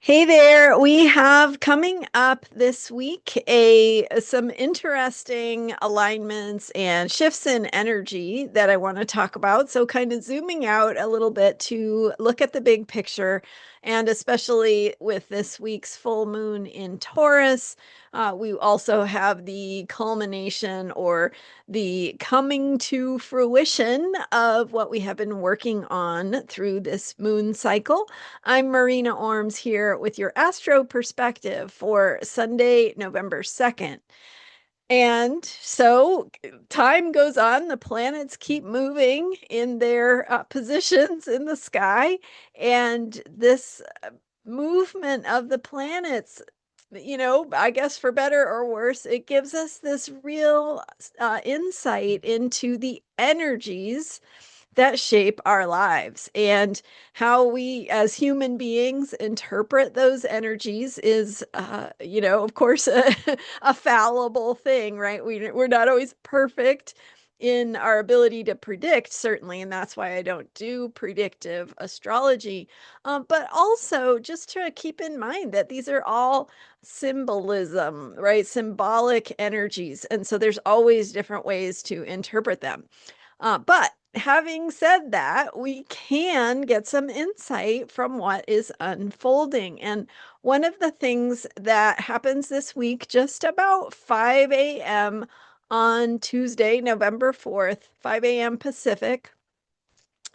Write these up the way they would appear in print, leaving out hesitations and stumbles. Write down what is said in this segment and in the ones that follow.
Hey there, we have coming up this week some interesting alignments and shifts in energy that I want to talk about. So kind of zooming out a little bit to look at the big picture, and especially with this week's full moon in Taurus, we also have the culmination or the coming to fruition of what we have been working on through this moon cycle. I'm Marina Orms here with your Astro perspective for Sunday, November 2nd. And so time goes on, the planets keep moving in their positions in the sky, and this movement of the planets, I guess for better or worse, it gives us this real insight into the energies that shape our lives, and how we as human beings interpret those energies is of course a fallible thing, right? We're not always perfect in our ability to predict, certainly, and that's why I don't do predictive astrology. But also just to keep in mind that these are all symbolism, right? Symbolic energies, and so there's always different ways to interpret them. But having said that, we can get some insight from what is unfolding. And one of the things that happens this week, just about 5 a.m. on Tuesday, November 4th, 5 a.m. Pacific,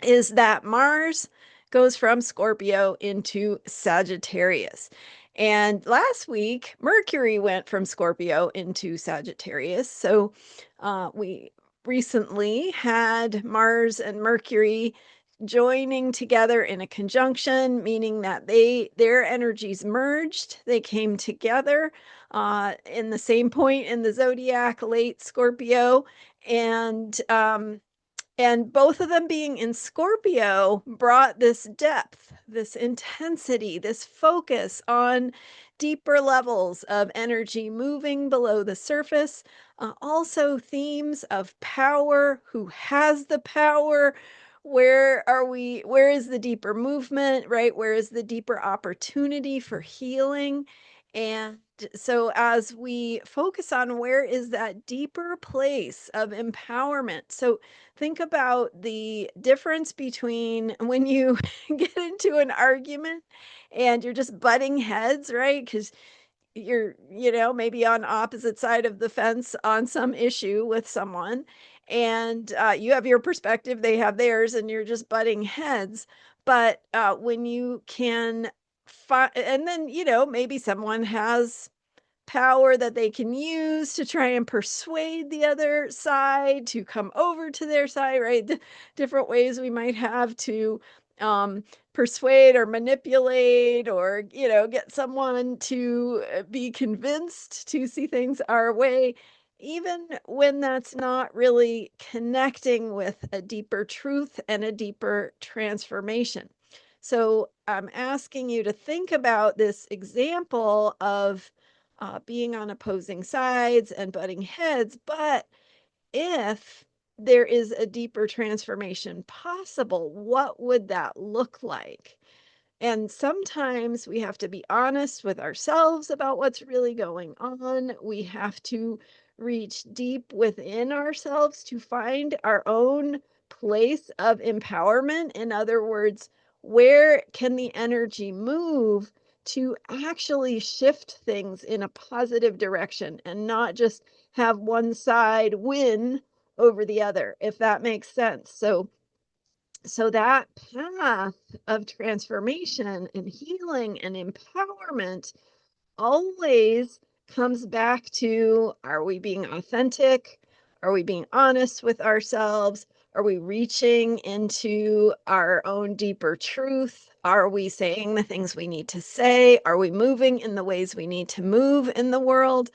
is that Mars goes from Scorpio into Sagittarius. And last week, Mercury went from Scorpio into Sagittarius. So we recently had Mars and Mercury joining together in a conjunction, meaning that their energies merged. They came together in the same point in the zodiac, late Scorpio, and both of them being in Scorpio brought this depth, this intensity, this focus on deeper levels of energy moving below the surface. Also, themes of power, who has the power, where are we, where is the deeper movement, right? Where is the deeper opportunity for healing? And so, as we focus on where is that deeper place of empowerment, so think about the difference between when you get into an argument and you're just butting heads, right? Because you're, maybe on opposite side of the fence on some issue with someone, and you have your perspective, they have theirs, and you're just butting heads. But when you can find, and then, maybe someone has power that they can use to try and persuade the other side to come over to their side, right? Different ways we might have to um, persuade or manipulate, or, get someone to be convinced to see things our way, even when that's not really connecting with a deeper truth and a deeper transformation. So I'm asking you to think about this example of being on opposing sides and butting heads. But if there is a deeper transformation possible, what would that look like? And sometimes we have to be honest with ourselves about what's really going on. We have to reach deep within ourselves to find our own place of empowerment. In other words, where can the energy move to actually shift things in a positive direction and not just have one side win over the other, if that makes sense. So that path of transformation and healing and empowerment always comes back to, are we being authentic? Are we being honest with ourselves? Are we reaching into our own deeper truth? Are we saying the things we need to say? Are we moving in the ways we need to move in the world?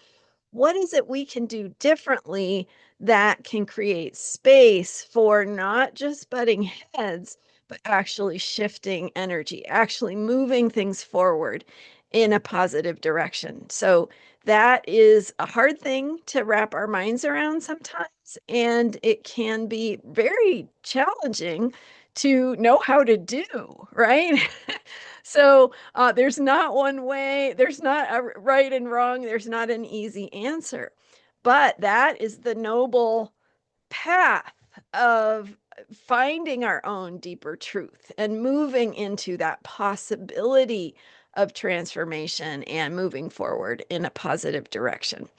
What is it we can do differently that can create space for not just butting heads, but actually shifting energy, actually moving things forward in a positive direction? So that is a hard thing to wrap our minds around sometimes, and it can be very challenging to know how to do, right? So there's not one way, there's not a right and wrong, there's not an easy answer. But that is the noble path of finding our own deeper truth and moving into that possibility of transformation and moving forward in a positive direction.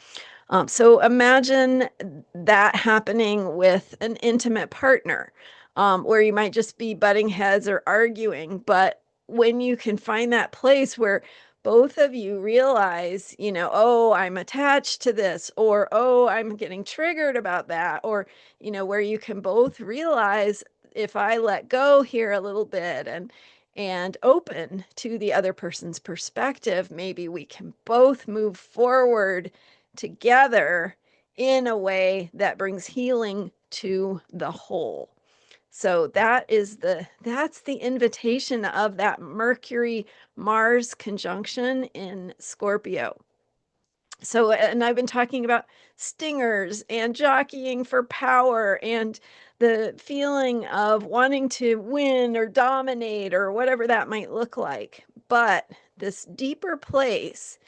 So imagine that happening with an intimate partner, where you might just be butting heads or arguing. But when you can find that place where both of you realize, oh, I'm attached to this, or oh, I'm getting triggered about that, or, where you can both realize if I let go here a little bit and open to the other person's perspective, maybe we can both move forward together in a way that brings healing to the whole. So that's the invitation of that Mercury Mars conjunction in Scorpio. So, and I've been talking about stingers and jockeying for power and the feeling of wanting to win or dominate or whatever that might look like. But this deeper place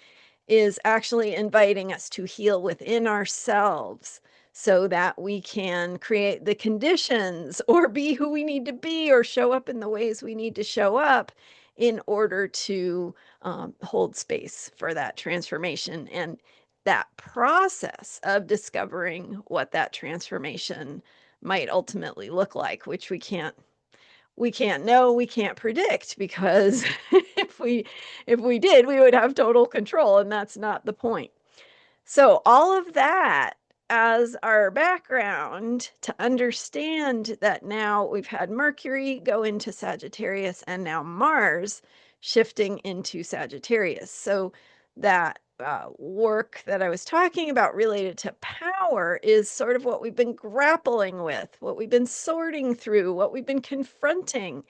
is actually inviting us to heal within ourselves so that we can create the conditions or be who we need to be or show up in the ways we need to show up in order to hold space for that transformation and that process of discovering what that transformation might ultimately look like, which we can't know, we can't predict because if we did, we would have total control, and that's not the point. So all of that as our background to understand that now we've had Mercury go into Sagittarius and now Mars shifting into Sagittarius. So that work that I was talking about related to power is sort of what we've been grappling with, what we've been sorting through, what we've been confronting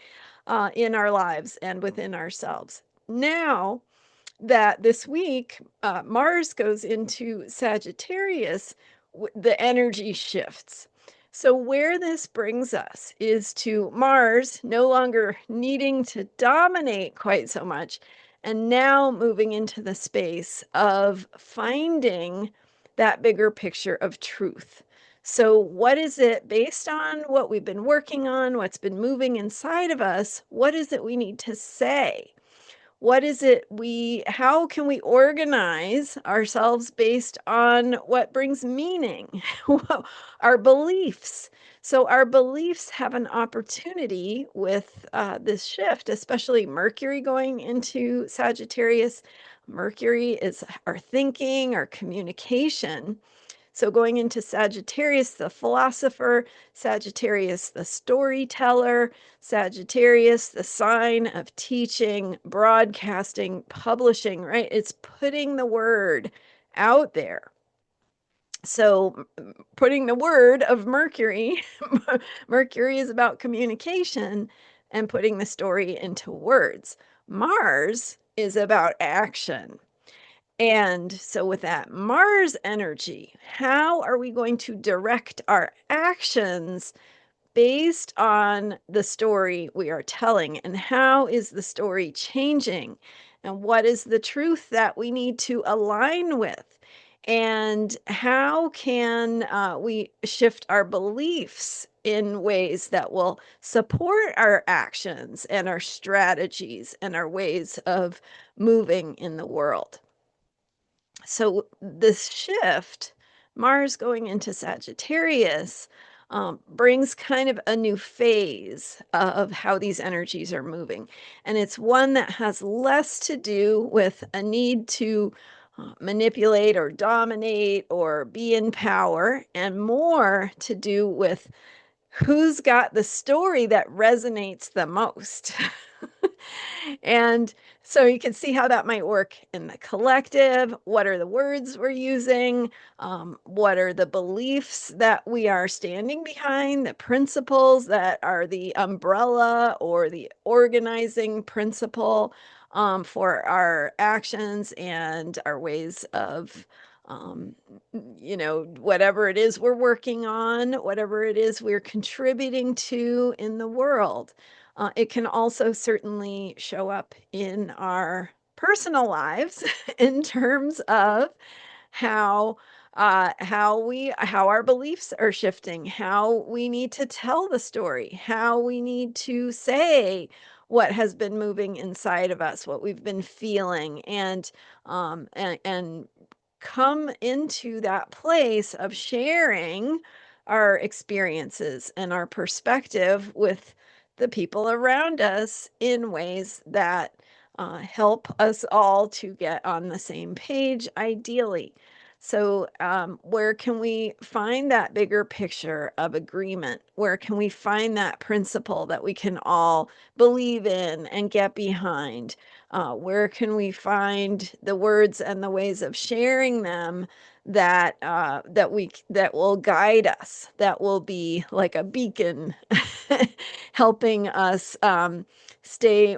in our lives and within ourselves. Now, that this week, Mars goes into Sagittarius, the energy shifts. So, where this brings us is to Mars no longer needing to dominate quite so much, and now moving into the space of finding that bigger picture of truth. So, what is it based on what we've been working on, what's been moving inside of us? What is it we need to say? What is it how can we organize ourselves based on what brings meaning? Our beliefs. So our beliefs have an opportunity with this shift, especially Mercury going into Sagittarius. Mercury is our thinking, our communication. So going into Sagittarius, the philosopher, Sagittarius, the storyteller, Sagittarius, the sign of teaching, broadcasting, publishing, right? It's putting the word out there. So putting the word of Mercury, Mercury is about communication and putting the story into words. Mars is about action. And so, with that Mars energy, how are we going to direct our actions based on the story we are telling? And how is the story changing? And what is the truth that we need to align with? And how can we shift our beliefs in ways that will support our actions and our strategies and our ways of moving in the world? So this shift, Mars going into Sagittarius, brings kind of a new phase of how these energies are moving. And it's one that has less to do with a need to manipulate or dominate or be in power, and more to do with who's got the story that resonates the most. And so you can see how that might work in the collective. What are the words we're using? What are the beliefs that we are standing behind? The principles that are the umbrella or the organizing principle for our actions and our ways of whatever it is we're working on, whatever it is we're contributing to in the world. It can also certainly show up in our personal lives in terms of how how our beliefs are shifting, how we need to tell the story, how we need to say what has been moving inside of us, what we've been feeling, and come into that place of sharing our experiences and our perspective with the people around us in ways that help us all to get on the same page, ideally. So, where can we find that bigger picture of agreement? Where can we find that principle that we can all believe in and get behind? Where can we find the words and the ways of sharing them that will guide us, that will be like a beacon, helping us stay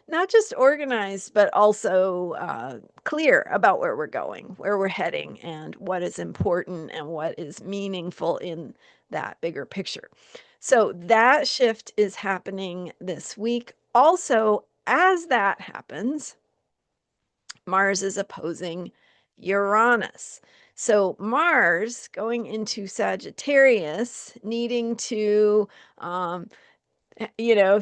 not just organized, but also clear about where we're going, where we're heading, and what is important and what is meaningful in that bigger picture. So that shift is happening this week. Also, as that happens, Mars is opposing Uranus. So Mars going into Sagittarius, needing to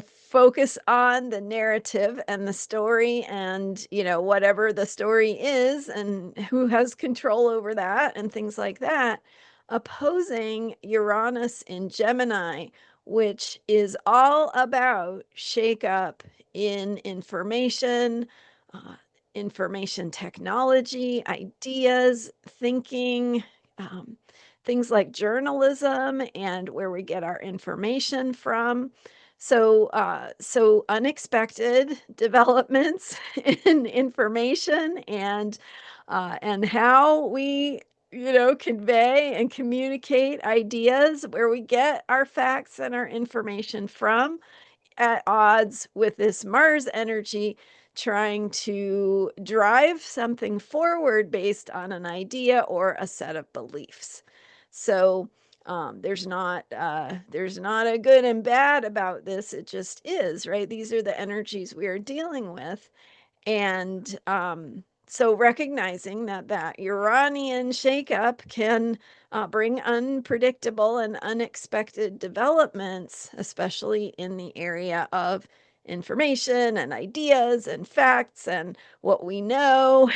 focus on the narrative and the story and, whatever the story is and who has control over that and things like that, opposing Uranus in Gemini, which is all about shake up in information, uh, information technology, ideas, thinking, um, things like journalism and where we get our information from. So unexpected developments in information and how we, convey and communicate ideas, where we get our facts and our information from, at odds with this Mars energy trying to drive something forward based on an idea or a set of beliefs. So there's not a good and bad about this. It just is, right? These are the energies we are dealing with. And so recognizing that Uranian shakeup can bring unpredictable and unexpected developments, especially in the area of information and ideas and facts and what we know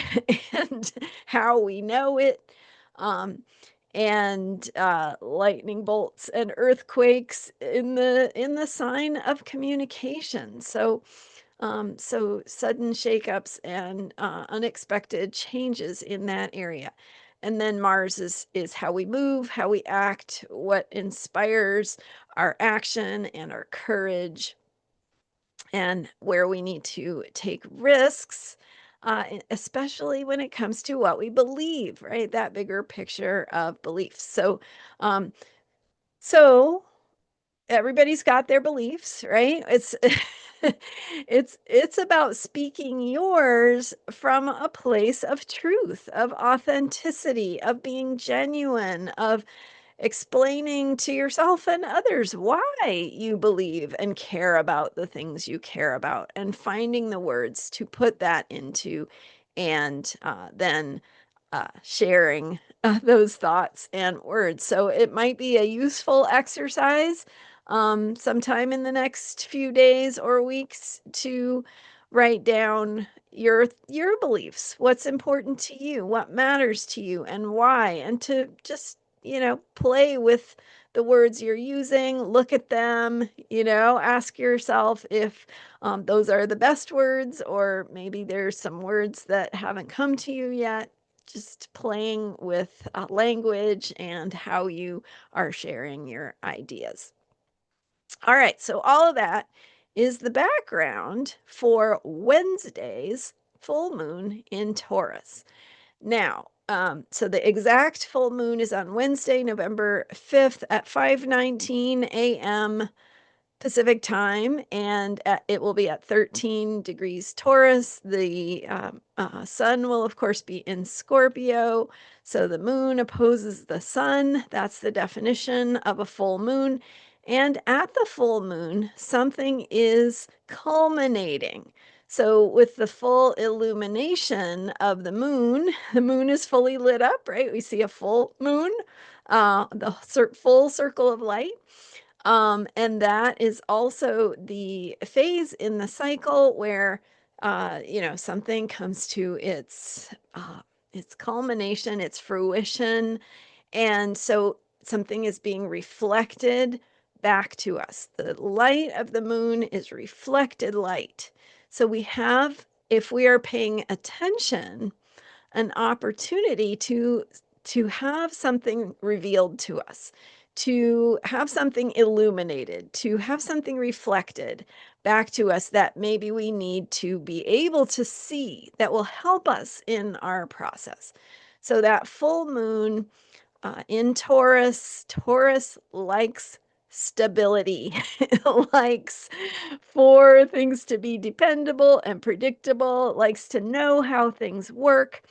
and how we know it. Um, and lightning bolts and earthquakes in the sign of communication. So sudden shakeups and unexpected changes in that area. And then Mars is how we move, how we act, what inspires our action and our courage, and where we need to take risks, especially when it comes to what we believe, right? That bigger picture of beliefs. Um, so everybody's got their beliefs, right? It's it's about speaking yours from a place of truth, of authenticity, of being genuine, of explaining to yourself and others why you believe and care about the things you care about, and finding the words to put that into, and then sharing those thoughts and words. So it might be a useful exercise sometime in the next few days or weeks to write down your beliefs, what's important to you, what matters to you, and why, and to just play with the words you're using, look at them, ask yourself if those are the best words, or maybe there's some words that haven't come to you yet. Just playing with language and how you are sharing your ideas. All right, so all of that is the background for Wednesday's full moon in Taurus. Now, so the exact full moon is on Wednesday, November 5th at 5:19 a.m. Pacific time, and it will be at 13 degrees Taurus. The sun will, of course, be in Scorpio. So the moon opposes the sun. That's the definition of a full moon. And at the full moon, something is culminating. So, with the full illumination of the moon is fully lit up, right? We see a full moon, the full circle of light. And that is also the phase in the cycle where, something comes to its culmination, its fruition, and so something is being reflected back to us. The light of the moon is reflected light. So we have, if we are paying attention, an opportunity to have something revealed to us, to have something illuminated, to have something reflected back to us that maybe we need to be able to see that will help us in our process. So that full moon in Taurus likes stability. It likes for things to be dependable and predictable, it likes to know how things work.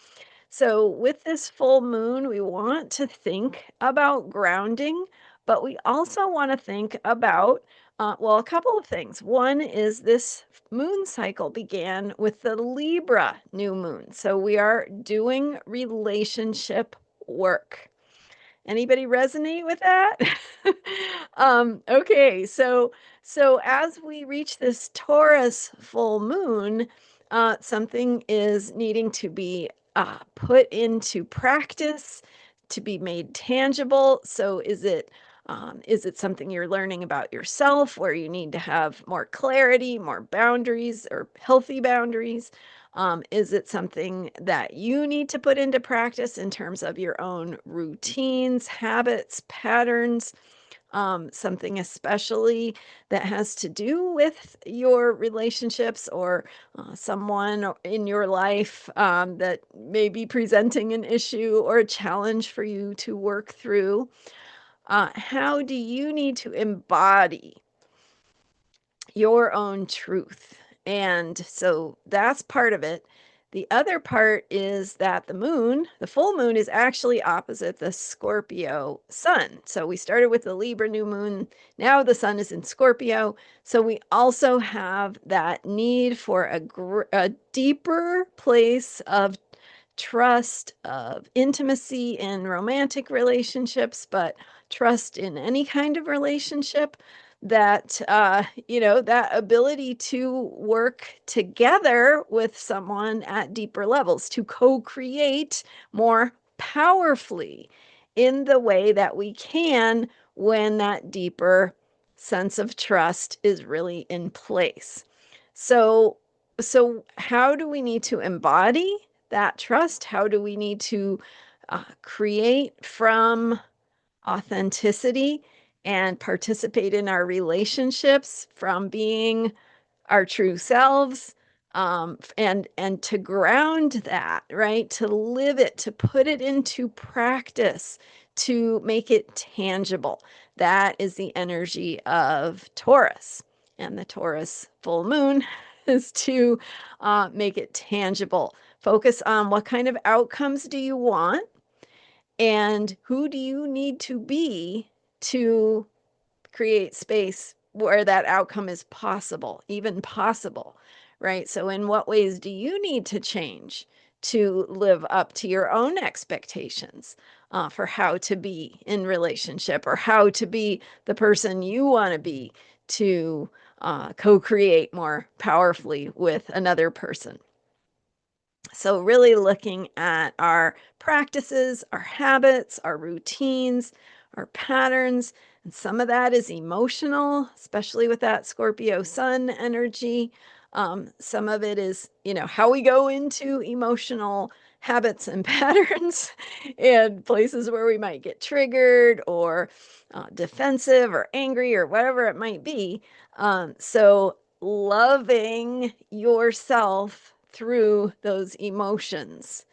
So, with this full moon, we want to think about grounding, but we also want to think about, well, a couple of things. One is this moon cycle began with the Libra new moon. So, we are doing relationship work. Anybody resonate with that? Okay, so as we reach this Taurus full moon, something is needing to be put into practice, to be made tangible. So is it something you're learning about yourself where you need to have more clarity, more boundaries, or healthy boundaries? Is it something that you need to put into practice in terms of your own routines, habits, patterns? Something especially that has to do with your relationships or someone in your life that may be presenting an issue or a challenge for you to work through. How do you need to embody your own truth? And so that's part of it. The other part is that the full moon is actually opposite the Scorpio sun. So we started with the Libra new moon. Now the sun is in Scorpio. So we also have that need for a deeper place of trust, of intimacy in romantic relationships, but trust in any kind of relationship, that that ability to work together with someone at deeper levels, to co-create more powerfully in the way that we can when that deeper sense of trust is really in place. So how do we need to embody that trust? How do we need to create from authenticity and participate in our relationships from being our true selves, and to ground that, right? To live it, to put it into practice, to make it tangible. That is the energy of Taurus. And the Taurus full moon is to make it tangible. Focus on what kind of outcomes do you want and who do you need to be to create space where that outcome is possible, even possible, right? So, in what ways do you need to change to live up to your own expectations for how to be in relationship or how to be the person you want to be to co-create more powerfully with another person? So, really looking at our practices, our habits, our routines, our patterns. And some of that is emotional, especially with that Scorpio sun energy. Some of it is, how we go into emotional habits and patterns and places where we might get triggered or defensive or angry or whatever it might be. So, loving yourself through those emotions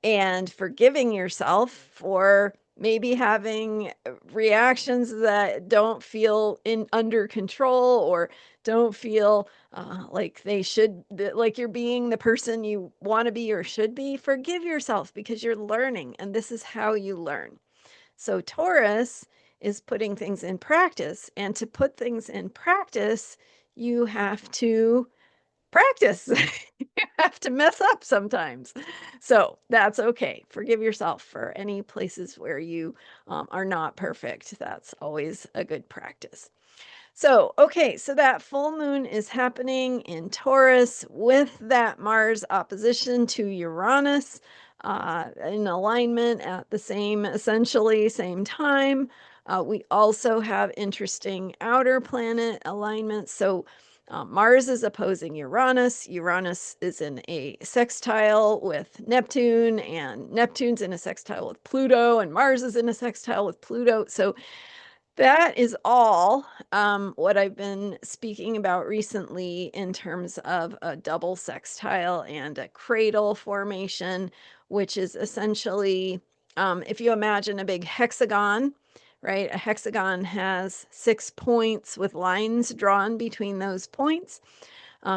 and forgiving yourself for maybe having reactions that don't feel in under control or don't feel like they should, like you're being the person you want to be or should be. Forgive yourself because you're learning and this is how you learn. So Taurus is putting things in practice. And to put things in practice, you have to practice. You have to mess up sometimes. So that's okay. Forgive yourself for any places where you are not perfect. That's always a good practice. So, okay, so that full moon is happening in Taurus with that Mars opposition to Uranus in alignment at the same, essentially, same time. We also have interesting outer planet alignments. So, Mars is opposing Uranus. Uranus is in a sextile with Neptune, and Neptune's in a sextile with Pluto, and Mars is in a sextile with Pluto. So, that is all what I've been speaking about recently in terms of a double sextile and a cradle formation, which is essentially, if you imagine a big hexagon, right? A hexagon has 6 points with lines drawn between those points.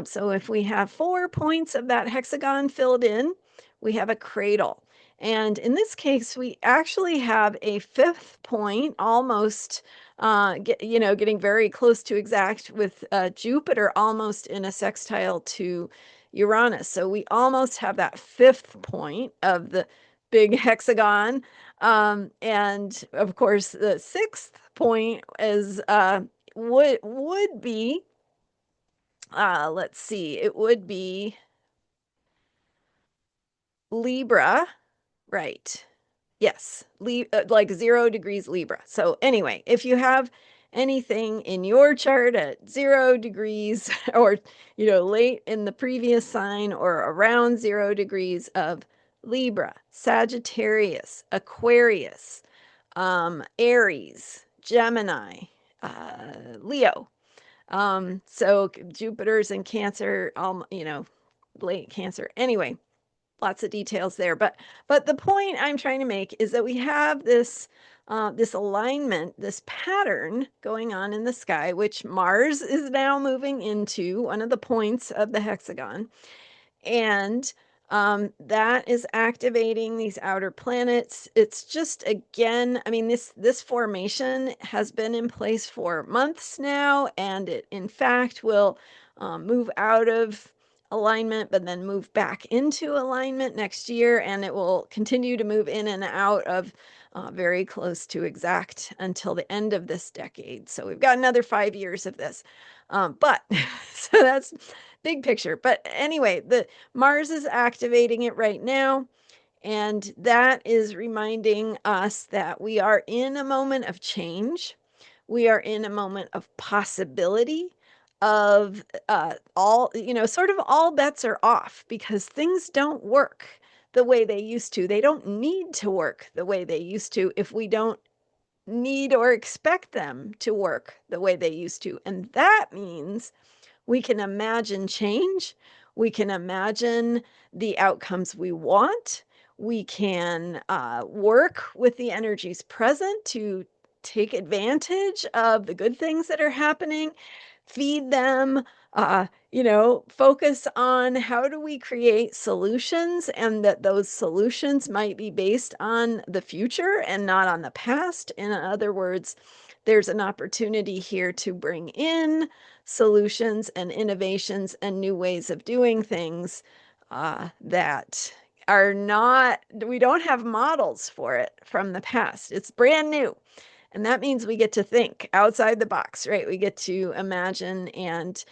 So if we have 4 points of that hexagon filled in, we have a cradle. And in this case, we actually have a 5th point, almost, getting very close to exact with Jupiter almost in a sextile to Uranus. So we almost have that 5th point of the big hexagon. And of course, the 6th point is would be let's see, it would be Libra, right? Yes, like 0 degrees Libra. So anyway, if you have anything in your chart at 0 degrees or, late in the previous sign or around 0 degrees of Libra, Sagittarius, Aquarius, Aries, Gemini, Leo. So Jupiter's in Cancer, late Cancer. Anyway, lots of details there, but the point I'm trying to make is that we have this alignment, this pattern going on in the sky, which Mars is now moving into one of the points of the hexagon, and that is activating these outer planets. It's just, again, I mean, this formation has been in place for months now, and it in fact will move out of alignment but then move back into alignment next year, and it will continue to move in and out of very close to exact until the end of this decade. So we've got another 5 years of this, but so that's big picture. But anyway, the Mars is activating it right now, and that is reminding us that we are in a moment of change. We are in a moment of possibility of sort of all bets are off because things don't work the way they used to. They don't need to work the way they used to if we don't need or expect them to work the way they used to. And that means we can imagine change. We can imagine the outcomes we want. We can work with the energies present to take advantage of the good things that are happening, feed them, focus on how do we create solutions, and that those solutions might be based on the future and not on the past. In other words, there's an opportunity here to bring in solutions and innovations and new ways of doing things that are not, we don't have models for it from the past. It's brand new. And that means we get to think outside the box, right? We get to imagine and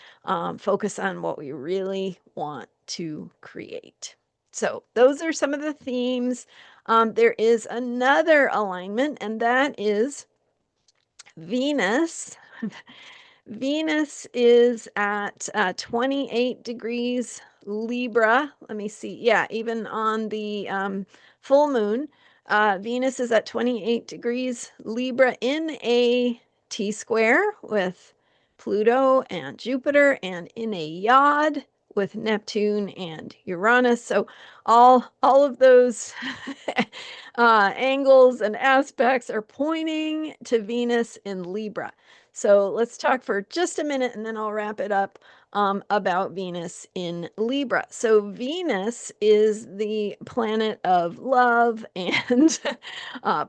focus on what we really want to create. So those are some of the themes. There is another alignment, and that is Venus. Venus is at 28 degrees Libra. Let me see. Yeah, even on the full moon, Venus is at 28 degrees Libra in a T square with Pluto and Jupiter, and in a yod with Neptune and Uranus. So all of those angles and aspects are pointing to Venus in Libra. So let's talk for just a minute and then I'll wrap it up about Venus in Libra. So Venus is the planet of love and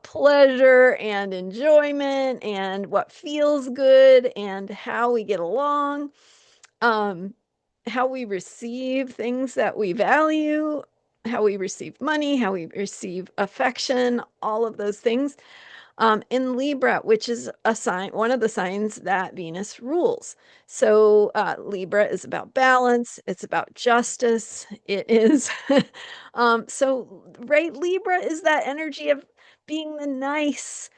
pleasure and enjoyment and what feels good and how we get along, um, how we receive things that we value, how we receive money, how we receive affection, all of those things in Libra, which is a sign, one of the signs that Venus rules. So Libra is about balance. It's about justice. It is, right, Libra is that energy of being the nice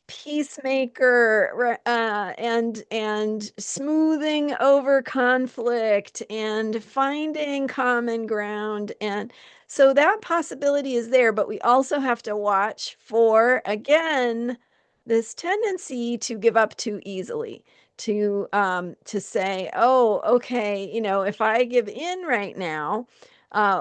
peacemaker, and smoothing over conflict and finding common ground. And so that possibility is there, but we also have to watch for, again, this tendency to give up too easily, to say, oh, okay, if I give in right now,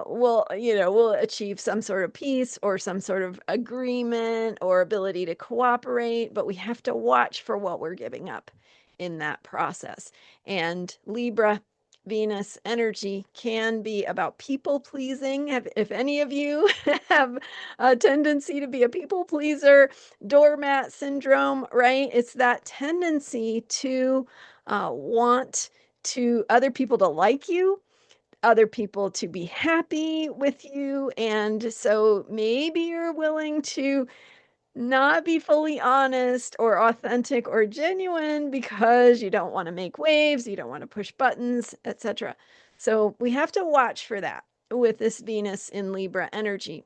we'll achieve some sort of peace or some sort of agreement or ability to cooperate, but we have to watch for what we're giving up in that process. And Libra Venus energy can be about people pleasing. If any of you have a tendency to be a people pleaser, doormat syndrome, right? It's that tendency to want to other people to like you, other people to be happy with you. And so maybe you're willing to not be fully honest or authentic or genuine because you don't want to make waves, you don't want to push buttons, etc. So we have to watch for that with this Venus in Libra energy.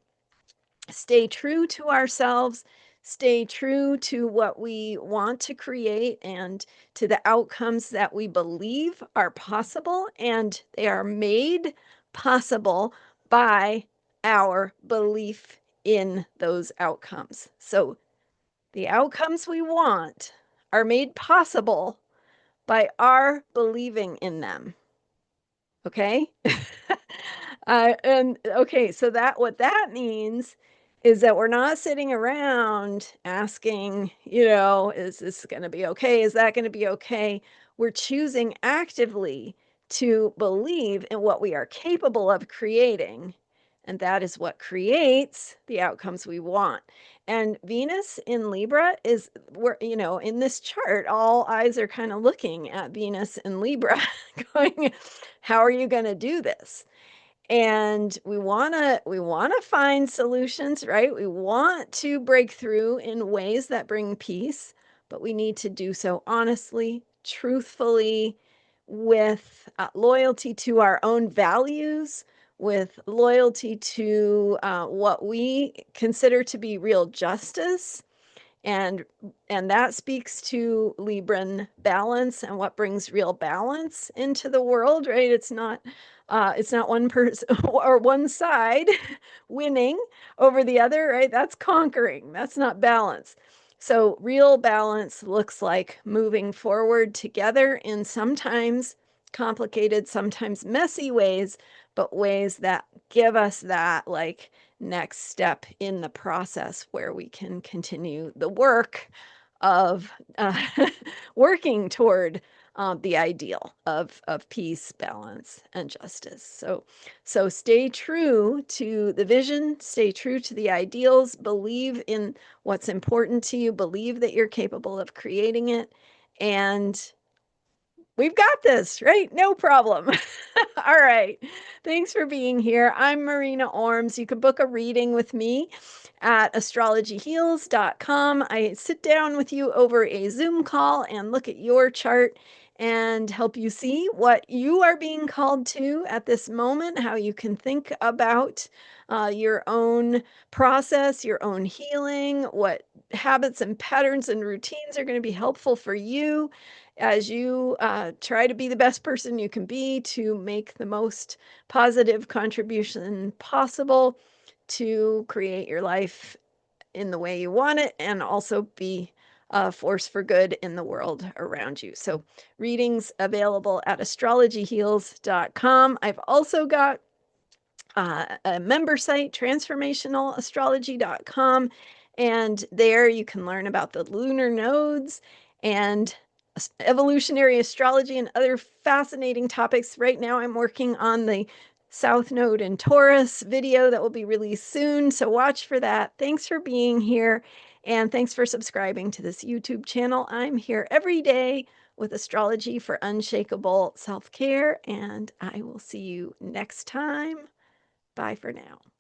Stay true to ourselves, stay true to what we want to create and to the outcomes that we believe are possible, and they are made possible by our belief in those outcomes. So the outcomes we want are made possible by our believing in them. Okay? And okay, so that what that means is that we're not sitting around asking, is this going to be okay? Is that going to be okay? We're choosing actively to believe in what we are capable of creating. And that is what creates the outcomes we want. And Venus in Libra is where, in this chart, all eyes are kind of looking at Venus in Libra, going, how are you going to do this? And we want to find solutions, right? We want to break through in ways that bring peace, but we need to do so honestly, truthfully, with loyalty to our own values, with loyalty to what we consider to be real justice, and that speaks to Libran balance and what brings real balance into the world, right? It's not one person or one side winning over the other, right? That's conquering. That's not balance. So real balance looks like moving forward together in sometimes complicated, sometimes messy ways, but ways that give us that like next step in the process where we can continue the work of working toward the ideal of peace, balance, and justice. So stay true to the vision, stay true to the ideals, believe in what's important to you, believe that you're capable of creating it, and we've got this, right? No problem. All right. Thanks for being here. I'm Marina Orms. You can book a reading with me at astrologyheals.com. I sit down with you over a Zoom call and look at your chart and help you see what you are being called to at this moment, how you can think about your own process, your own healing, what habits and patterns and routines are going to be helpful for you as you try to be the best person you can be to make the most positive contribution possible to create your life in the way you want it and also be a force for good in the world around you. So readings available at astrologyheals.com. I've also got a member site, transformationalastrology.com, and there you can learn about the lunar nodes and evolutionary astrology and other fascinating topics. Right now, I'm working on the South Node in Taurus video that will be released soon, so watch for that. Thanks for being here, and thanks for subscribing to this YouTube channel. I'm here every day with astrology for unshakable self-care, and I will see you next time. Bye for now.